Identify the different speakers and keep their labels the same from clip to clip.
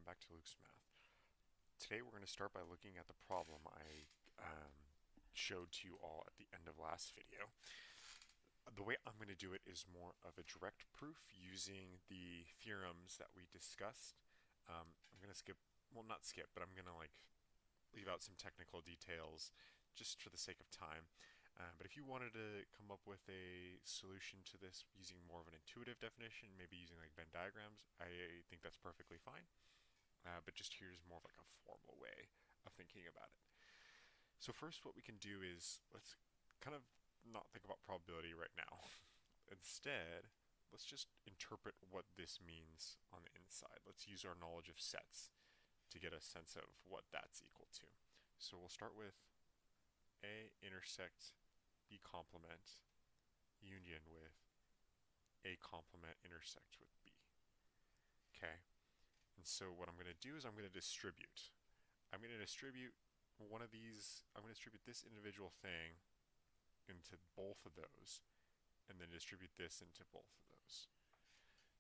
Speaker 1: back to Luke's Math. Today we're going to start by looking at the problem I showed to you all at the end of last video. The way I'm going to do it is more of a direct proof using the theorems that we discussed. I'm going to skip, well not skip, but I'm going to leave out some technical details just for the sake of time. But if you wanted to come up with a solution to this using more of an intuitive definition, maybe using like Venn diagrams, I think that's perfectly fine. But just here's more of like a formal way of thinking about it. So first what we can do is let's kind of not think about probability right now. Instead, let's just interpret what this means on the inside. Let's use our knowledge of sets to get a sense of what that's equal to. So we'll start with A intersect B complement union with A complement intersect with B. Okay, and so what I'm going to do is I'm going to distribute. I'm going to distribute one of these, I'm going to distribute this individual thing into both of those, and then distribute this into both of those.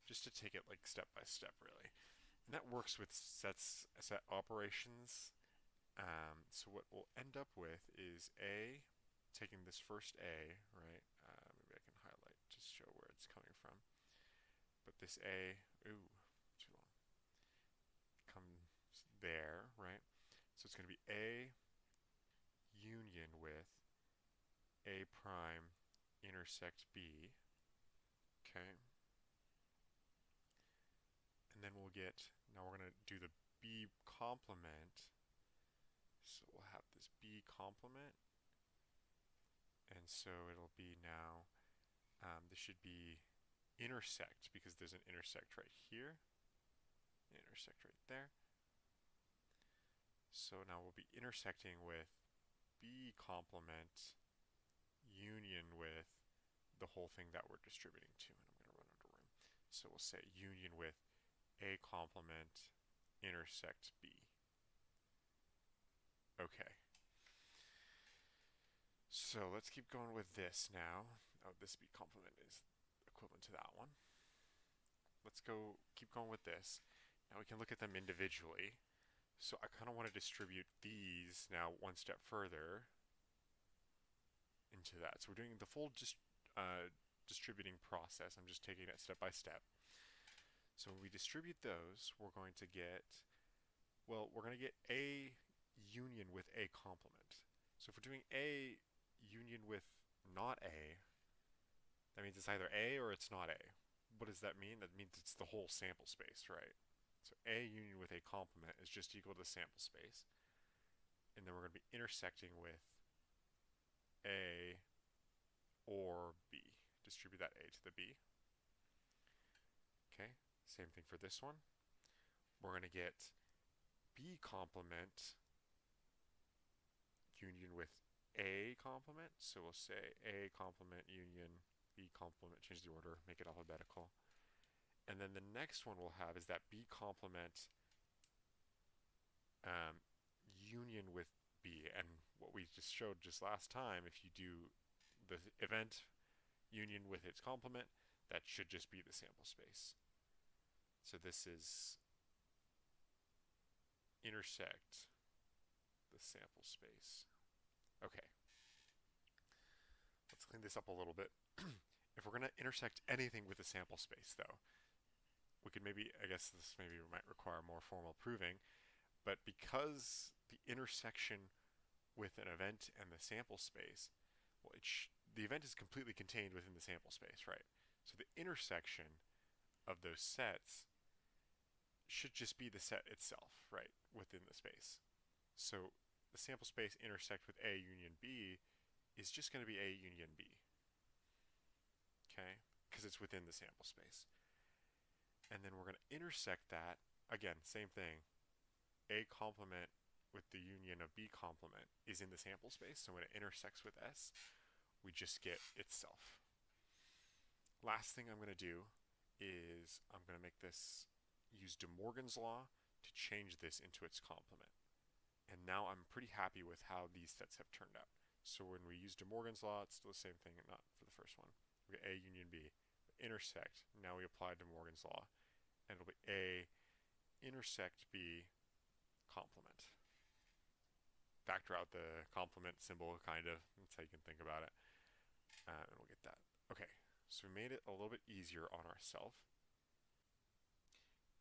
Speaker 1: Just to take it like step by step, really. And that works with set operations. So what we'll end up with is A, taking this first A, right? Maybe I can highlight, just show where it's coming from. But this A, ooh, too long, comes there, right? So it's going to be A union with A prime intersect B, okay? And then we'll get, now we're going to do the B complement. So we'll have this B complement. And so it'll be now, this should be intersect because there's an intersect right here, intersect right there. So now we'll be intersecting with B complement union with the whole thing that we're distributing to. And I'm going to run out of room. So we'll say union with A complement intersect B. Okay. So let's keep going with this now. Oh, this B complement is equivalent to that one. Let's keep going with this. Now we can look at them individually. So I kind of want to distribute these now one step further into that. So we're doing the full distributing process. I'm just taking it step by step. So when we distribute those, we're going to get, well, we're going to get A union with A complement. So if we're doing A union with not A, that means it's either A or it's not A. What does that mean? That means it's the whole sample space, right? So A union with A complement is just equal to the sample space. And then we're going to be intersecting with A or B. Distribute that A to the B. Okay, same thing for this one. We're going to get B complement union with A complement. So we'll say A complement union B complement, change the order, make it alphabetical. And then the next one we'll have is that B complement union with B. And what we just showed just last time, if you do the event union with its complement, that should just be the sample space. So this is intersect the sample space. Okay. Let's clean this up a little bit. If we're going to intersect anything with the sample space, though, we could maybe, I guess this maybe might require more formal proving, but because the intersection with an event and the sample space, well, the event is completely contained within the sample space, right? So the intersection of those sets should just be the set itself, right, within the space. So the sample space intersect with A union B is just going to be A union B, okay, because it's within the sample space. And then we're going to intersect that, again, same thing, A complement with the union of B complement is in the sample space, so when it intersects with S, we just get itself. Last thing I'm going to do is I'm going to make this, use De Morgan's law to change this into its complement. And now I'm pretty happy with how these sets have turned out. So when we use De Morgan's law, it's still the same thing, not for the first one. We get A union B, intersect, now we apply De Morgan's law, and it'll be A intersect B complement. Factor out the complement symbol, kind of. That's how you can think about it. And we'll get that. Okay, so we made it a little bit easier on ourselves.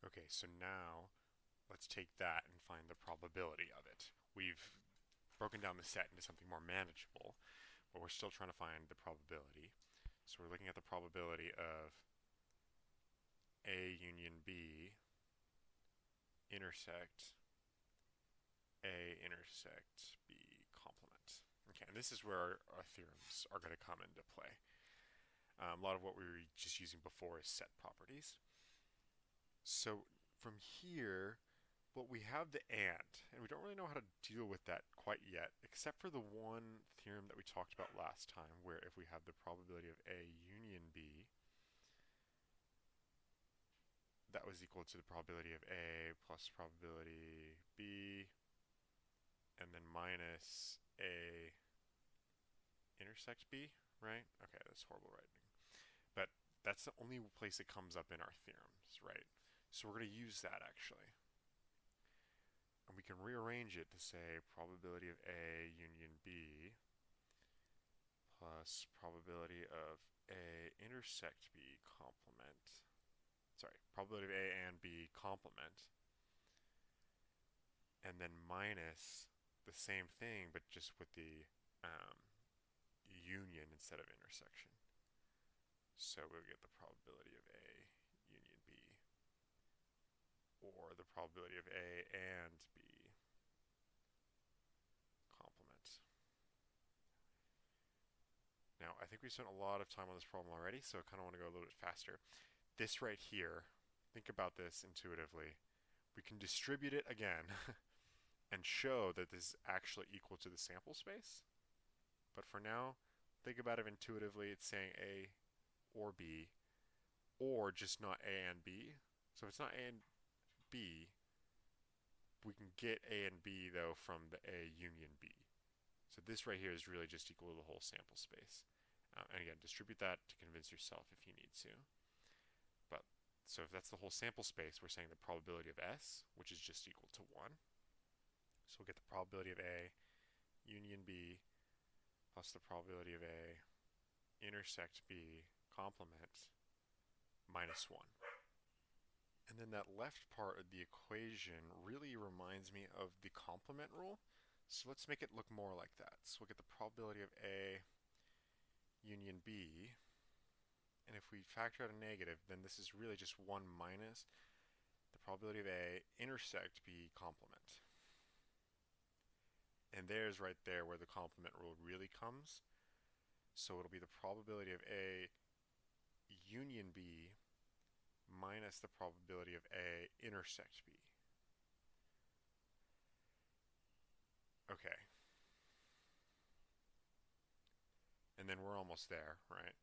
Speaker 1: Okay, so now let's take that and find the probability of it. We've broken down the set into something more manageable, but we're still trying to find the probability. So we're looking at the probability of A union B intersect A intersect B complement. Okay, and this is where our theorems are going to come into play. A lot of what we were just using before is set properties. So from here, well, we have the and we don't really know how to deal with that quite yet, except for the one theorem that we talked about last time, where if we have the probability of A union B, that was equal to the probability of A plus probability B, and then minus A intersect B, right? Okay, that's horrible writing. But that's the only place it comes up in our theorems, right? So we're going to use that, actually. And we can rearrange it to say probability of A union B plus probability of A intersect B complement. Sorry, probability of A and B complement. And then minus the same thing, but just with the union instead of intersection. So we'll get the probability of A union B, or the probability of A and B complement. Now, I think we spent a lot of time on this problem already, so I kind of want to go a little bit faster. This right here, think about this intuitively. We can distribute it again and show that this is actually equal to the sample space. But for now, think about it intuitively. It's saying A or B, or just not A and B. So if it's not A and B, we can get A and B, though, from the A union B. So this right here is really just equal to the whole sample space. And again, distribute that to convince yourself if you need to. But so if that's the whole sample space, we're saying the probability of S, which is just equal to 1. So we'll get the probability of A union B plus the probability of A intersect B complement minus 1. And then that left part of the equation really reminds me of the complement rule. So let's make it look more like that. So we'll get the probability of A union B, and if we factor out a negative, then this is really just 1 minus the probability of A intersect B complement. And there's right there where the complement rule really comes. So it'll be the probability of A union B minus the probability of A intersect B. Okay. And then we're almost there, right?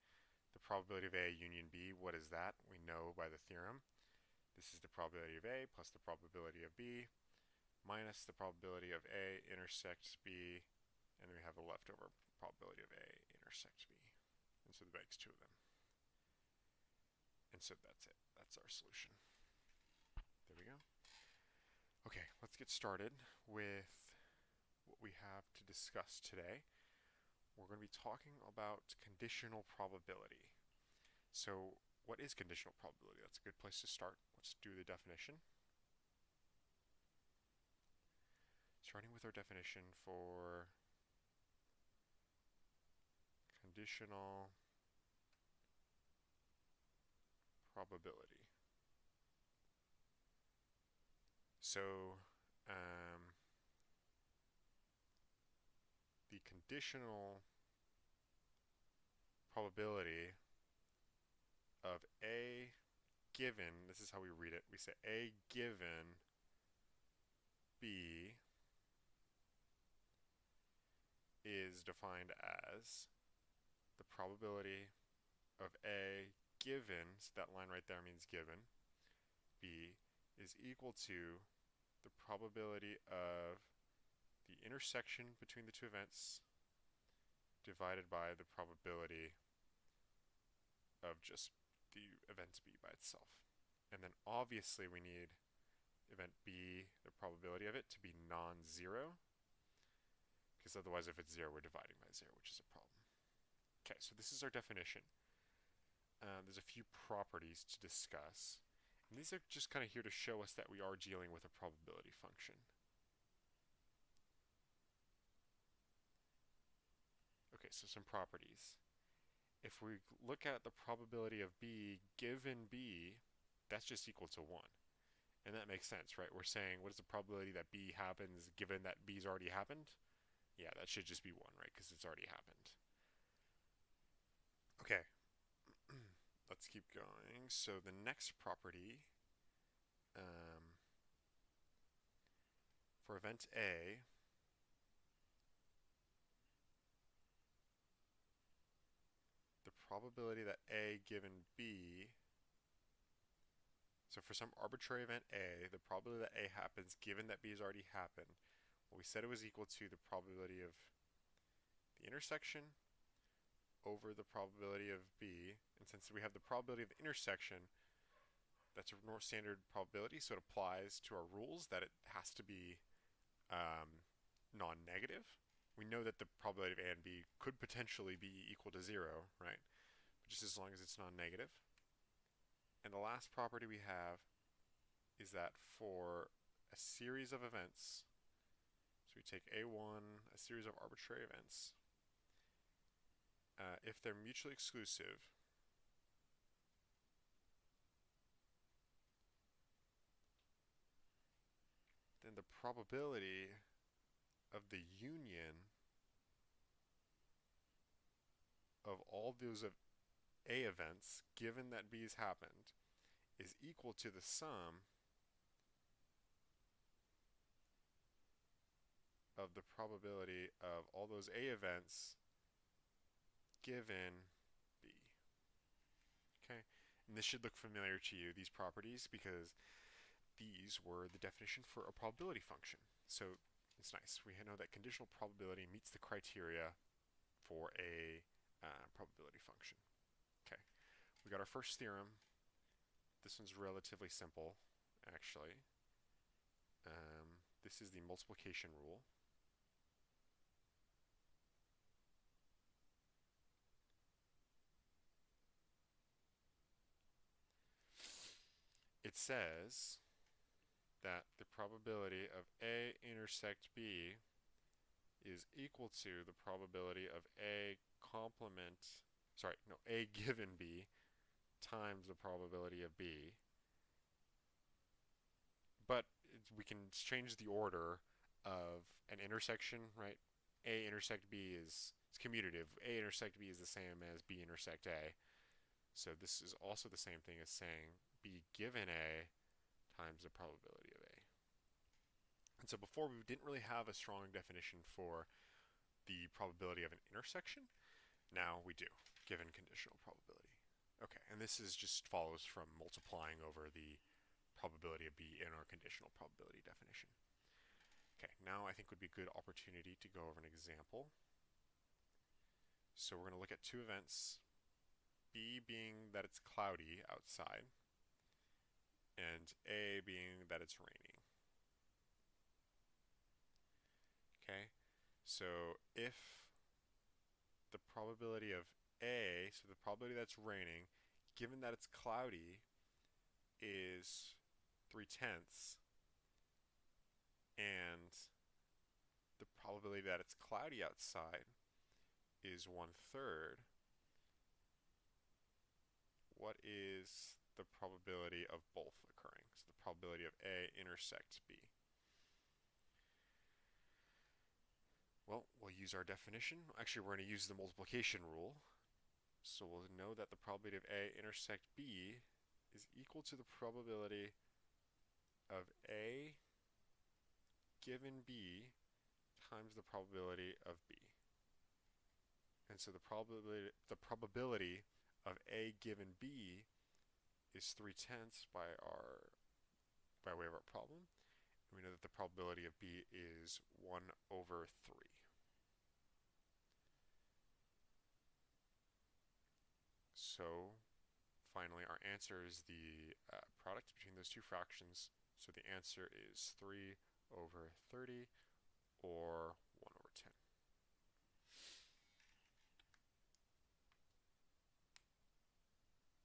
Speaker 1: The probability of A union B, what is that? We know by the theorem. This is the probability of A plus the probability of B minus the probability of A intersects B, and then we have the leftover probability of A intersects B. And so that makes 2 of them. And so that's it. That's our solution. There we go. Okay, let's get started with what we have to discuss today. We're going to be talking about conditional probability. So what is conditional probability? That's a good place to start. Let's do the definition. Starting with our definition for conditional probability. So the conditional probability of A given, this is how we read it, we say A given B is defined as the probability of A given, so that line right there means given, B is equal to the probability of the intersection between the 2 events divided by the probability of just the event B by itself. And then obviously we need event B, the probability of it, to be non-zero, because otherwise if it's 0, we're dividing by 0, which is a problem. Okay, so this is our definition. There's a few properties to discuss, and these are just kind of here to show us that we are dealing with a probability function. Okay, so some properties. If we look at the probability of B given B, that's just equal to 1. And that makes sense, right? We're saying, what is the probability that B happens given that B's already happened? Yeah, that should just be 1, right? Because it's already happened. Okay, let's keep going. So the next property, for event A, the probability that A given B, so for some arbitrary event A, the probability that A happens given that B has already happened, well, we said it was equal to the probability of the intersection over the probability of B, and since we have the probability of the intersection, that's a more standard probability, so it applies to our rules that it has to be non-negative. We know that the probability of A and B could potentially be equal to 0, right? But just as long as it's non-negative. And the last property we have is that for a series of events, so we take A1, a series of arbitrary events, if they're mutually exclusive, then the probability of the union of all those of A events, given that B has happened, is equal to the sum of the probability of all those A events given B. Okay, and this should look familiar to you, these properties, because these were the definition for a probability function. So it's nice. We know that conditional probability meets the criteria for a probability function. Okay, we got our first theorem. This one's relatively simple, actually. This is the multiplication rule. It says that the probability of A intersect B is equal to the probability of A given B times the probability of B. But we can change the order of an intersection, right? A intersect B is commutative. A intersect B is the same as B intersect A. So this is also the same thing as saying B given A times the probability of A. And so before we didn't really have a strong definition for the probability of an intersection. Now we do, given conditional probability. Okay, and this is just follows from multiplying over the probability of B in our conditional probability definition. Okay, now I think would be a good opportunity to go over an example. So we're going to look at two events, B being that it's cloudy outside, and A being that it's raining. Okay, so if the probability of A, so the probability that's raining, given that it's cloudy, is 3/10, and the probability that it's cloudy outside is 1/3, what is the probability of both occurring? So the probability of A intersect B. Well, we'll use our definition. Actually, we're going to use the multiplication rule. So we'll know that the probability of A intersect B is equal to the probability of A given B times the probability of B. And so the probability of A given B is 3/10 by way of our problem. And we know that the probability of B is 1/3. So finally, our answer is the product between those two fractions, So the answer is 3 over 30 or 1 over 10.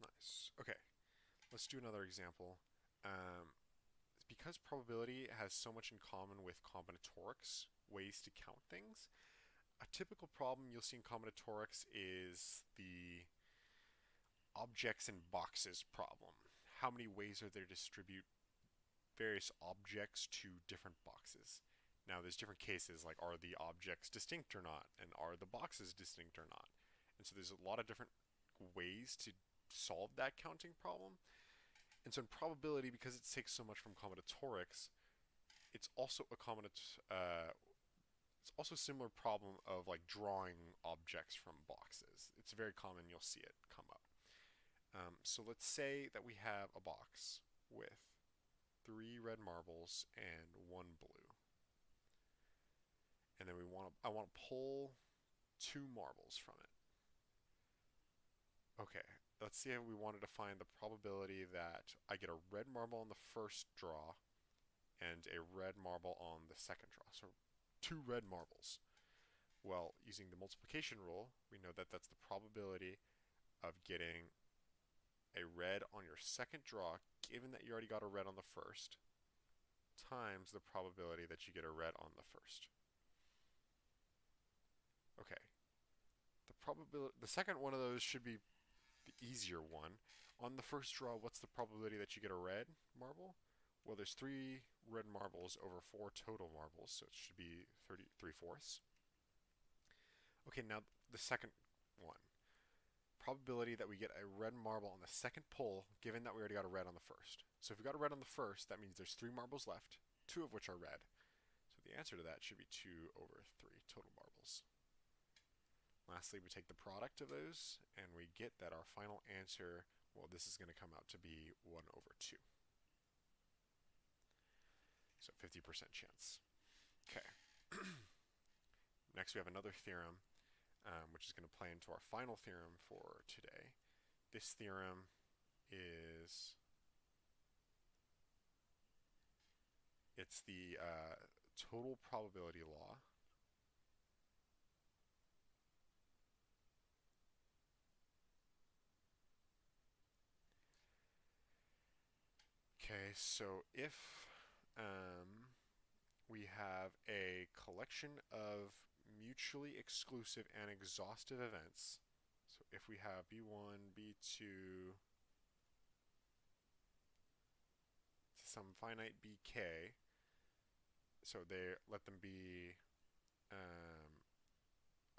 Speaker 1: Nice. Okay, let's do another example. Because probability has so much in common with combinatorics, ways to count things, a typical problem you'll see in combinatorics is the objects in boxes problem. How many ways are there to distribute various objects to different boxes? Now, there's different cases, like are the objects distinct or not, and are the boxes distinct or not? And so there's a lot of different ways to solve that counting problem. And so in probability, because it takes so much from combinatorics, it's also it's also a similar problem of like drawing objects from boxes. It's very common, you'll see it come up. So let's say that we have a box with 3 red marbles and 1 blue. And then I want to pull 2 marbles from it. Okay, let's see if we wanted to find the probability that I get a red marble on the first draw and a red marble on the second draw. So 2 red marbles. Well, using the multiplication rule, we know that that's the probability of getting a red on your second draw, given that you already got a red on the first, times the probability that you get a red on the first. Okay. The second one of those should be the easier one. On the first draw, what's the probability that you get a red marble? Well, there's 3 red marbles over 4 total marbles, so it should be 3/4. Okay, now the second one. Probability that we get a red marble on the second pull, given that we already got a red on the first. So if we got a red on the first, that means there's 3 marbles left, 2 of which are red. So the answer to that should be 2 over 3 total marbles. Lastly, we take the product of those, and we get that our final answer, well, this is going to come out to be 1 over 2. So 50% chance. Okay. Next, we have another theorem, which is going to play into our final theorem for today. This theorem is, it's the total probability law. Okay, so if we have a collection of mutually exclusive and exhaustive events, so if we have B1, B2, to some finite BK, so they let them be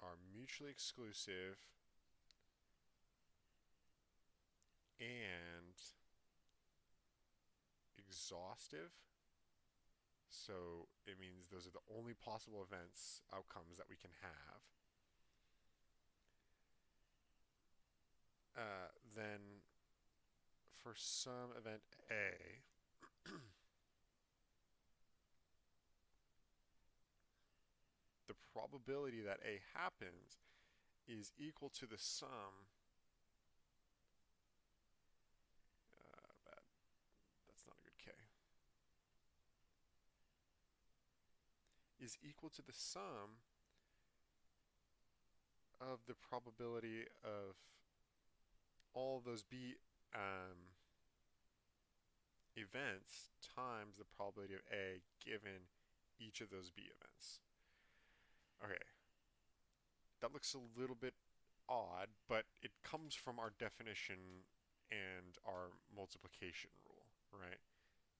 Speaker 1: are mutually exclusive and exhaustive. So it means those are the only possible events, outcomes that we can have. Then for some event A, the probability that A happens is equal to the sum. That's not a good K. Is equal to the sum of the probability of all those B events times the probability of A given each of those B events. Okay, that looks a little bit odd, but it comes from our definition and our multiplication rule, right?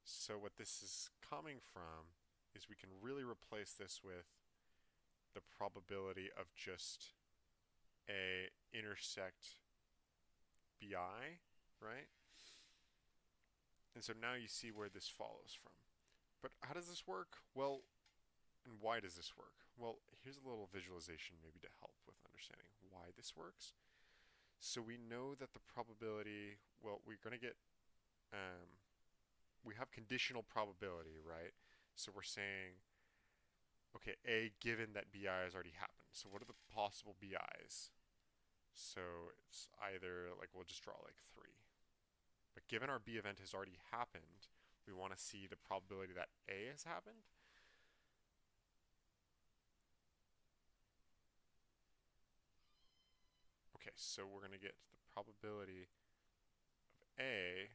Speaker 1: So what this is coming from is we can really replace this with the probability of just A intersect BI, right? And so now you see where this follows from. But how does this work? Well, and why does this work? Well, here's a little visualization maybe to help with understanding why this works. So we know that the probability, well, we're going to get, we have conditional probability, right? So we're saying, okay, A, given that BI has already happened. So what are the possible BIs? So it's either, like, we'll just draw like 3. But given our B event has already happened, We want to see the probability that A has happened. Okay, so we're going to get the probability of A,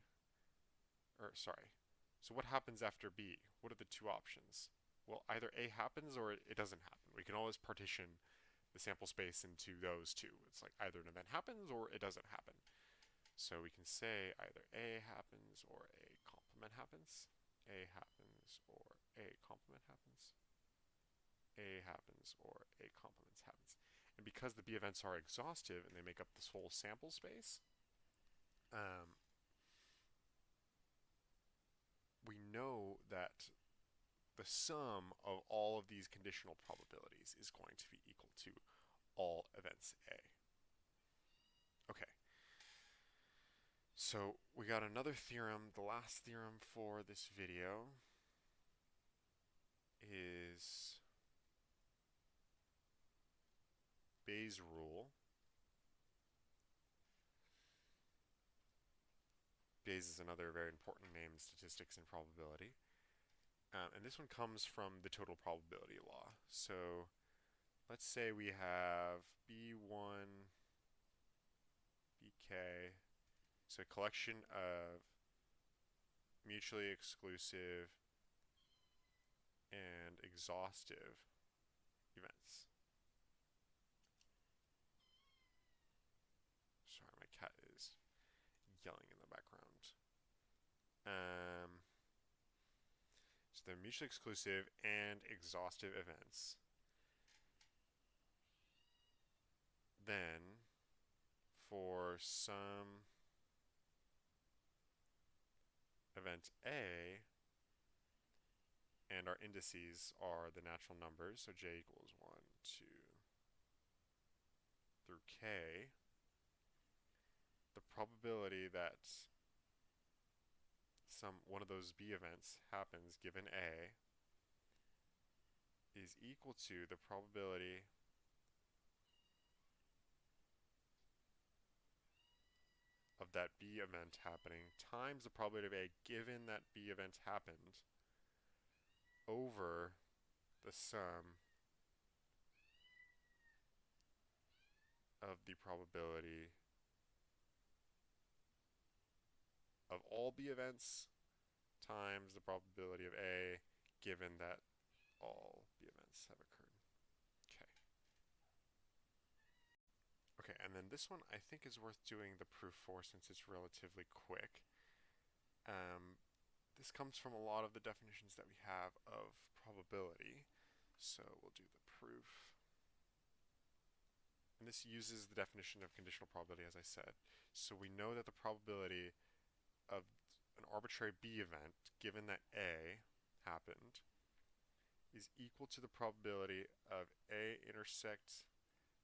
Speaker 1: or sorry. So what happens after B? What are the two options? Well, either A happens or it doesn't happen. We can always partition the sample space into those two. It's like either an event happens or it doesn't happen. So we can say either A happens or A complement happens. A happens or A complement happens. A happens or A complement happens. And because the B events are exhaustive and they make up this whole sample space, we know that the sum of all of these conditional probabilities is going to be equal to all events A. Okay, so we got another theorem. The last theorem for this video is Bayes' rule. Bayes is another very important name in statistics and probability. And this one comes from the total probability law. So let's say we have B1, BK, so a collection of mutually exclusive and exhaustive events. Sorry, my cat is yelling in the background. So they're mutually exclusive and exhaustive events. Then, for some event A, and our indices are the natural numbers, so j equals 1, 2, through k, the probability that one of those B events happens given A is equal to the probability of that B event happening times the probability of A given that B event happened over the sum of the probability of all B events times the probability of A given that all B events have occurred. Okay. Okay, and then this one I think is worth doing the proof for since it's relatively quick. This comes from a lot of the definitions that we have of probability. So we'll do the proof. And this uses the definition of conditional probability, as I said. So we know that the probability of an arbitrary B event, given that A happened, is equal to the probability of A intersect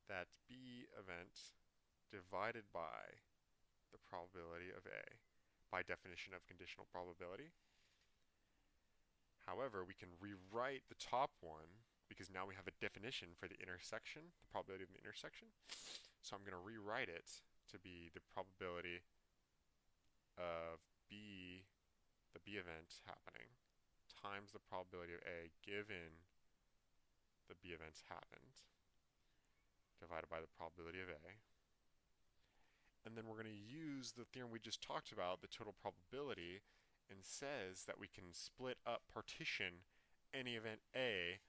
Speaker 1: that B event divided by the probability of A, by definition of conditional probability. However, we can rewrite the top one because now we have a definition for the intersection, the probability of the intersection. So I'm going to rewrite it to be the probability of B, the B event happening, times the probability of A given the B events happened, divided by the probability of A. And then we're going to use the theorem we just talked about, the total probability, and says that we can split up, partition any event A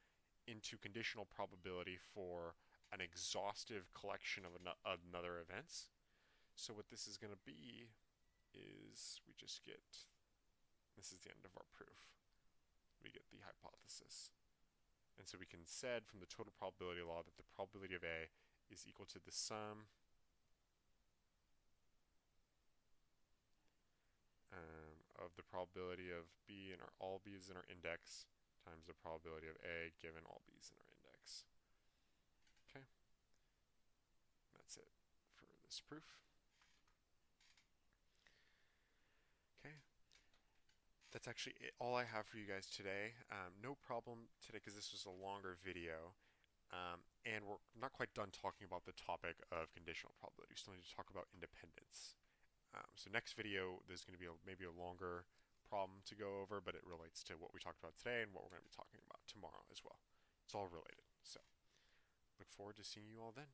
Speaker 1: into conditional probability for an exhaustive collection of another events. So what this is going to be is we just get, this is the end of our proof. We get the hypothesis. And so we can said from the total probability law that the probability of A is equal to the sum of the probability of B and all B's in our index times the probability of A given all B's in our index. Okay, that's it for this proof. Okay, that's actually all I have for you guys today. No problem today because this was a longer video. And we're not quite done talking about the topic of conditional probability. We still need to talk about independence. So next video, there's going to be maybe a longer problem to go over, but it relates to what we talked about today and what we're going to be talking about tomorrow as well. It's all related. So look forward to seeing you all then.